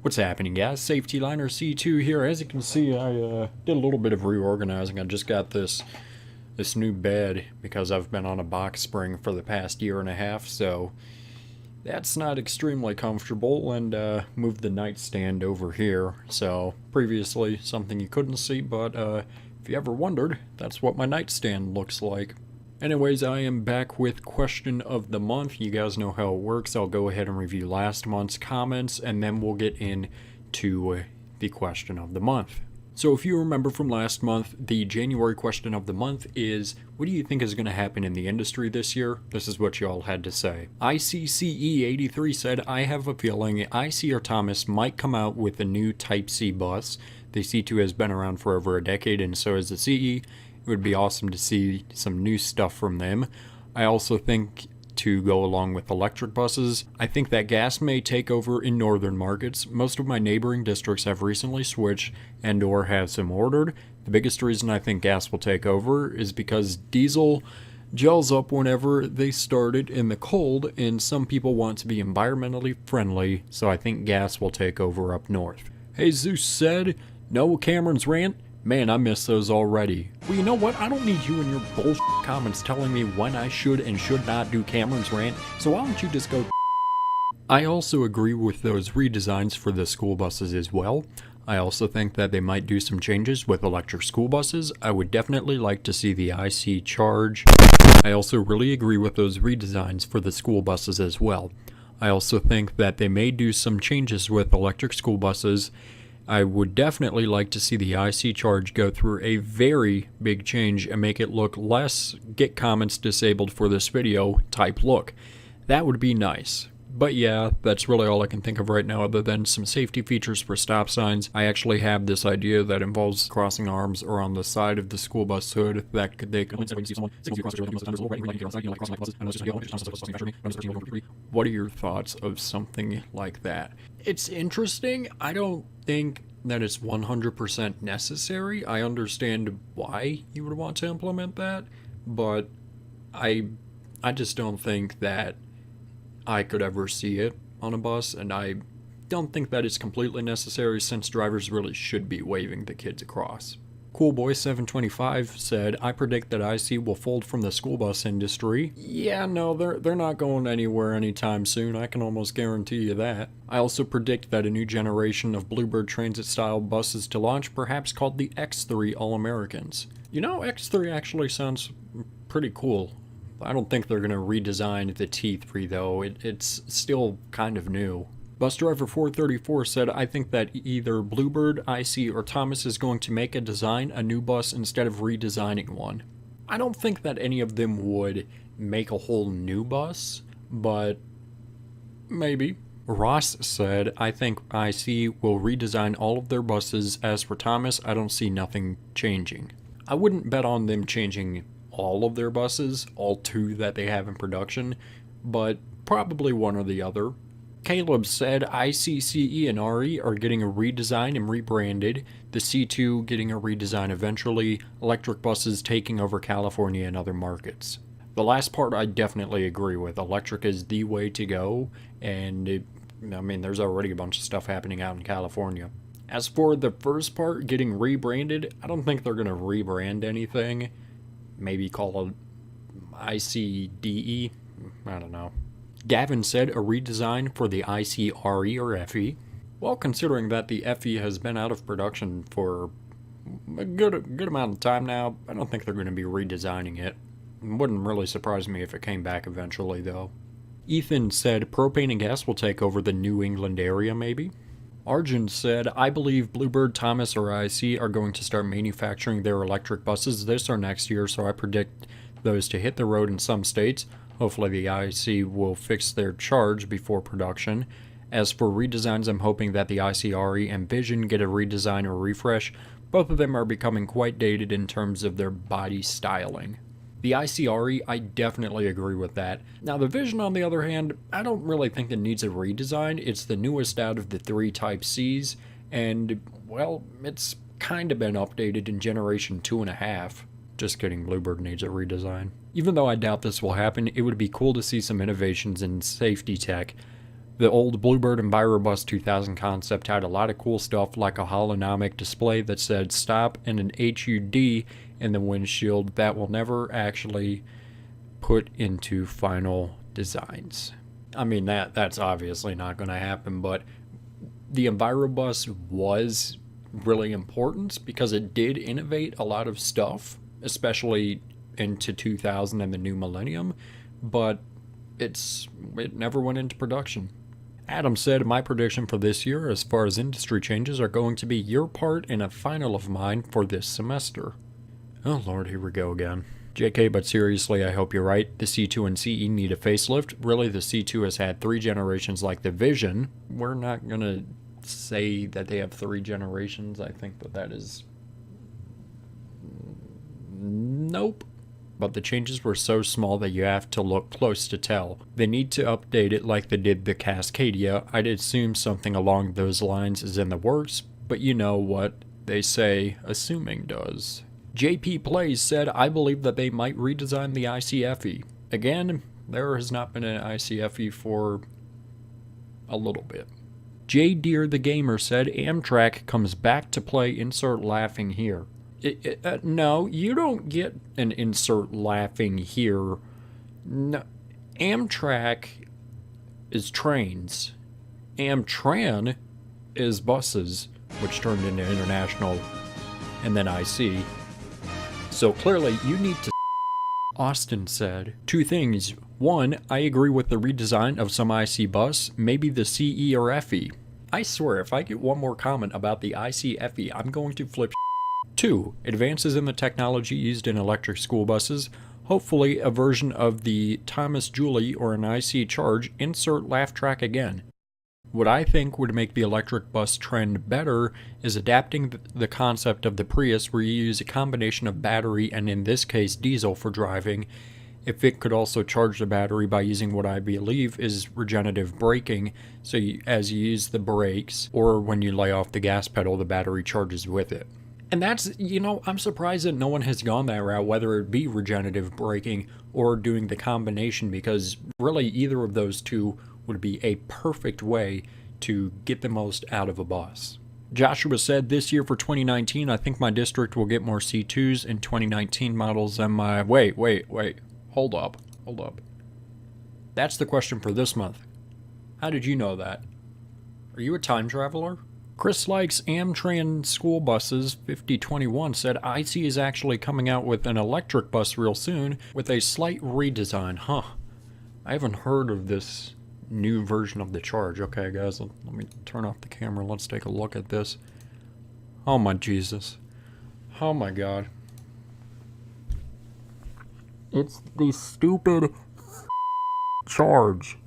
What's happening, guys? Safety Liner C2 here. As you can see, I did a little bit of reorganizing. I just got this new bed because I've been on a box spring for the past year and a half, so that's not extremely comfortable, and moved the nightstand over here. So previously something you couldn't see, but if you ever wondered, that's what my nightstand looks like. Anyways, I am back with question of the month. You guys know how it works. I'll go ahead and review last month's comments, and then we'll get into the question of the month. So if you remember from last month, the January question of the month is, what do you think is going to happen in the industry this year? This is what y'all had to say. ICCE83 said, I have a feeling IC or Thomas might come out with a new Type C bus. The C2 has been around for over a decade, and so has the CE. It would be awesome to see some new stuff from them. I also think, to go along with electric buses, I think that gas may take over in northern markets. Most of my neighboring districts have recently switched and or have some ordered. The biggest reason I think gas will take over is because diesel gels up whenever they started in the cold, and some people want to be environmentally friendly, so I think gas will take over up north. Hey, Zeus said, no Cameron's rant? Man, I miss those already. Well, you know what? I don't need you and your bullshit comments telling me when I should and should not do Cameron's rant, so why don't you just go. I also agree with those redesigns for the school buses as well. I also think that they might do some changes with electric school buses. I would definitely like to see the IC charge. I also really agree with those redesigns for the school buses as well. I also think that they may do some changes with electric school buses. I would definitely like to see the IC charge go through a very big change and make it look less get comments disabled for this video type look. That would be nice. But yeah, that's really all I can think of right now other than some safety features for stop signs. I actually have this idea that involves crossing arms or on the side of the school bus hood that they can see someone. What are your thoughts of something like that? It's interesting. I don't think that it's 100% necessary. I understand why you would want to implement that, but I just don't think that I could ever see it on a bus, and I don't think that it's completely necessary since drivers really should be waving the kids across. Coolboy725 said, I predict that IC will fold from the school bus industry. Yeah, no, they're not going anywhere anytime soon, I can almost guarantee you that. I also predict that a new generation of Bluebird Transit-style buses to launch, perhaps called the X3 All-Americans. You know, X3 actually sounds pretty cool. I don't think they're going to redesign the T3 though, it's still kind of new. Bus Driver 434 said, I think that either Bluebird, IC, or Thomas is going to make a new bus instead of redesigning one. I don't think that any of them would make a whole new bus, but maybe. Ross said, I think IC will redesign all of their buses. As for Thomas, I don't see nothing changing. I wouldn't bet on them changing all of their buses, all two that they have in production, but probably one or the other. Caleb said ICCE and RE are getting a redesign and rebranded, the C2 getting a redesign eventually, electric buses taking over California and other markets. The last part I definitely agree with. Electric is the way to go, and there's already a bunch of stuff happening out in California. As for the first part, getting rebranded, I don't think they're going to rebrand anything. Maybe call it ICDE, I don't know. Gavin said a redesign for the ICRE or FE. Well, considering that the FE has been out of production for a good amount of time now, I don't think they're going to be redesigning it. It wouldn't really surprise me if it came back eventually, though. Ethan said propane and gas will take over the New England area, maybe. Arjun said, I believe Bluebird, Thomas, or IC are going to start manufacturing their electric buses this or next year, so I predict those to hit the road in some states. Hopefully the IC will fix their charge before production. As for redesigns, I'm hoping that the ICRE and Vision get a redesign or refresh. Both of them are becoming quite dated in terms of their body styling. The ICRE, I definitely agree with that. Now the Vision, on the other hand, I don't really think it needs a redesign. It's the newest out of the three Type Cs, and, well, it's kind of been updated in generation 2.5. Just kidding, Bluebird needs a redesign. Even though I doubt this will happen, it would be cool to see some innovations in safety tech. The old Bluebird EnviroBus 2000 concept had a lot of cool stuff like a holonomic display that said stop and an HUD in the windshield that will never actually put into final designs. I mean, that's obviously not going to happen, but the EnviroBus was really important because it did innovate a lot of stuff, especially into 2000 and the new millennium, but it never went into production. Adam said, my prediction for this year as far as industry changes are going to be your part in a final of mine for this semester. Oh lord, here we go again. JK, but seriously, I hope you're right. The C2 and CE need a facelift. Really, the C2 has had 3 generations like the Vision. We're not going to say that they have 3 generations. I think that is... Nope. But the changes were so small that you have to look close to tell. They need to update it like they did the Cascadia. I'd assume something along those lines is in the works, but you know what they say assuming does. JP Plays said, I believe that they might redesign the ICFE. Again, there has not been an ICFE for a little bit. J Deer the Gamer said, Amtrak comes back to play, insert laughing here. No, you don't get an insert laughing here. No, Amtrak is trains. Amtran is buses, which turned into international and then IC. So clearly, you need to... Austin said, 2 things. 1, I agree with the redesign of some IC bus, maybe the CE or FE. I swear, if I get one more comment about the IC FE, I'm going to flip. 2, advances in the technology used in electric school buses. Hopefully, a version of the Thomas Julie or an IC charge, insert laugh track again. What I think would make the electric bus trend better is adapting the concept of the Prius where you use a combination of battery and in this case diesel for driving. If it could also charge the battery by using what I believe is regenerative braking, so as you use the brakes or when you lay off the gas pedal, the battery charges with it. And that's, I'm surprised that no one has gone that route, whether it be regenerative braking or doing the combination, because really either of those two would be a perfect way to get the most out of a bus. Joshua said, this year for 2019, I think my district will get more C2s in 2019 models than my... Wait. Hold up. That's the question for this month. How did you know that? Are you a time traveler? Chris likes Amtran school buses 5021 said IC is actually coming out with an electric bus real soon with a slight redesign. I haven't heard of this new version of the charge. Okay guys, let me turn off the camera. Let's take a look at this. Oh my Jesus. Oh my God. It's the stupid charge.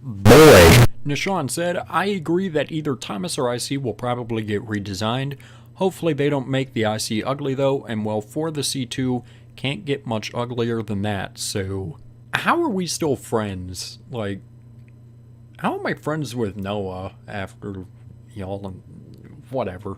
Boy. Nishan said, I agree that either Thomas or IC will probably get redesigned. Hopefully they don't make the IC ugly though, and well, for the C2, can't get much uglier than that. So, how are we still friends? Like, how am I friends with Noah after y'all and whatever?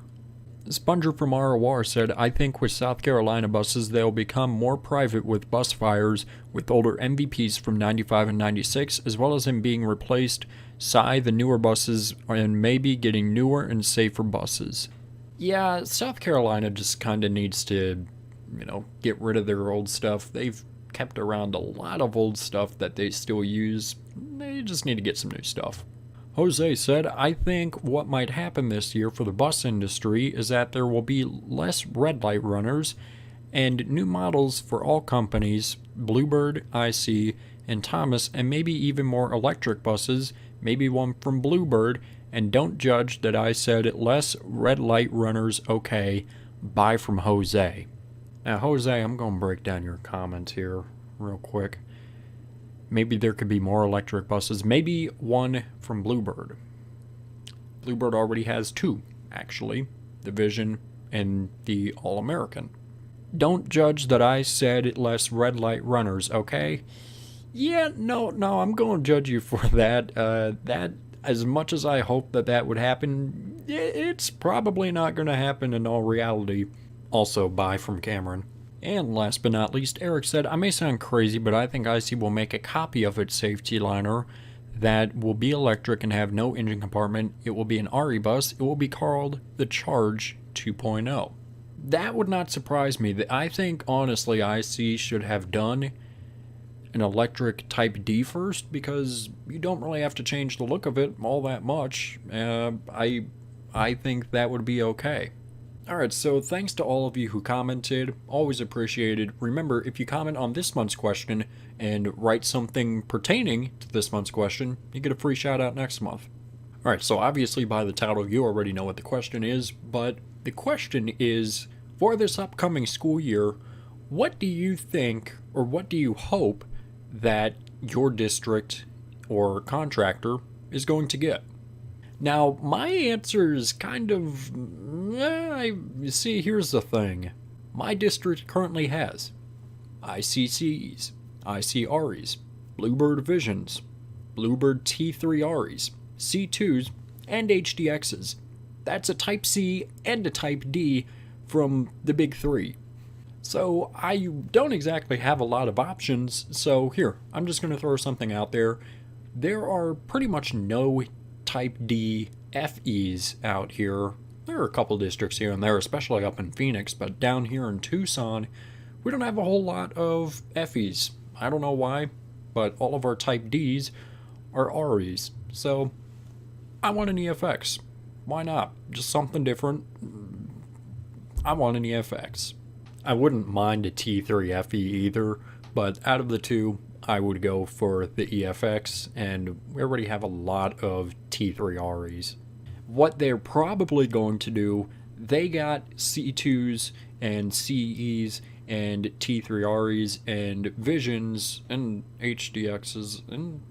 Sponger from ROR said, I think with South Carolina buses, they'll become more private with bus fires with older MVPs from 95 and 96, as well as in being replaced the newer buses and maybe getting newer and safer buses. Yeah, South Carolina just kind of needs to, get rid of their old stuff. They've kept around a lot of old stuff that they still use. They just need to get some new stuff. Jose said, I think what might happen this year for the bus industry is that there will be less red light runners and new models for all companies, Bluebird, IC, and Thomas, and maybe even more electric buses, maybe one from Bluebird, and don't judge that I said less red light runners, okay. Bye from Jose. Now Jose, I'm going to break down your comments here real quick. Maybe there could be more electric buses. Maybe one from Bluebird. Bluebird already has 2, actually. The Vision and the All-American. Don't judge that I said less red light runners, okay? Yeah, no, I'm going to judge you for that. That, as much as I hope that would happen, it's probably not going to happen in all reality. Also, bye from Cameron. And last but not least, Eric said, I may sound crazy, but I think IC will make a copy of its safety liner that will be electric and have no engine compartment. It will be an RE bus. It will be called the Charge 2.0. That would not surprise me. I think, honestly, IC should have done an electric Type D first, because you don't really have to change the look of it all that much. I think that would be okay. Alright, so thanks to all of you who commented, always appreciated. Remember, if you comment on this month's question and write something pertaining to this month's question, you get a free shout out next month. Alright, so obviously by the title you already know what the question is, but the question is, for this upcoming school year, what do you think, or what do you hope that your district or contractor is going to get? Now, my answer is kind of, you see, here's the thing. My district currently has ICCs, ICREs, Bluebird Visions, Bluebird T3Res, C2s, and HDXs. That's a Type C and a Type D from the big three. So I don't exactly have a lot of options, so here, I'm just going to throw something out there. There are pretty much no Type D FEs out here. There are a couple districts here and there, especially up in Phoenix, but down here in Tucson, we don't have a whole lot of FEs. I don't know why, but all of our Type Ds are REs. So I want an EFX. Why not? Just something different. I want an EFX. I wouldn't mind a T3 FE either, but out of the two, I would go for the EFX, and we already have a lot of T3REs. What they're probably going to do, they got C2s and CEs and T3REs and Visions and HDXs and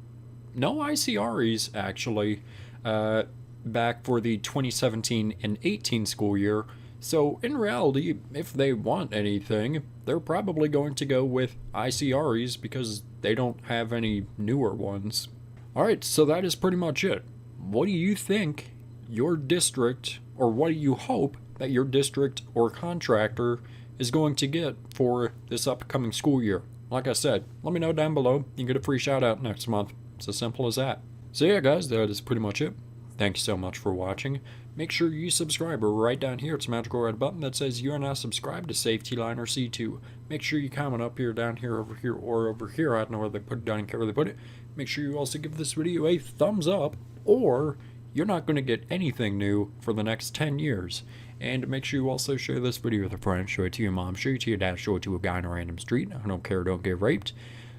no ICREs actually back for the 2017 and 18 school year. So in reality, if they want anything, they're probably going to go with ICREs because they don't have any newer ones. Alright, so that is pretty much it. What do you think your district, or what do you hope that your district or contractor is going to get for this upcoming school year? Like I said, let me know down below. You can get a free shout out next month. It's as simple as that. So yeah guys, that is pretty much it. Thank you so much for watching. Make sure you subscribe, or right down here it's a magical red button that says you are now subscribed to Safety Liner C2. Make sure you comment up here, down here, over here, or over here. I don't know where they put it, down here where they put it. Make sure you also give this video a thumbs up, or you're not going to get anything new for the next 10 years. And make sure you also share this video with a friend. Show it to your mom, show it to your dad, show it to a guy in a random street. I don't care, don't get raped.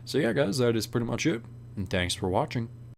So yeah guys, that is pretty much it. And thanks for watching.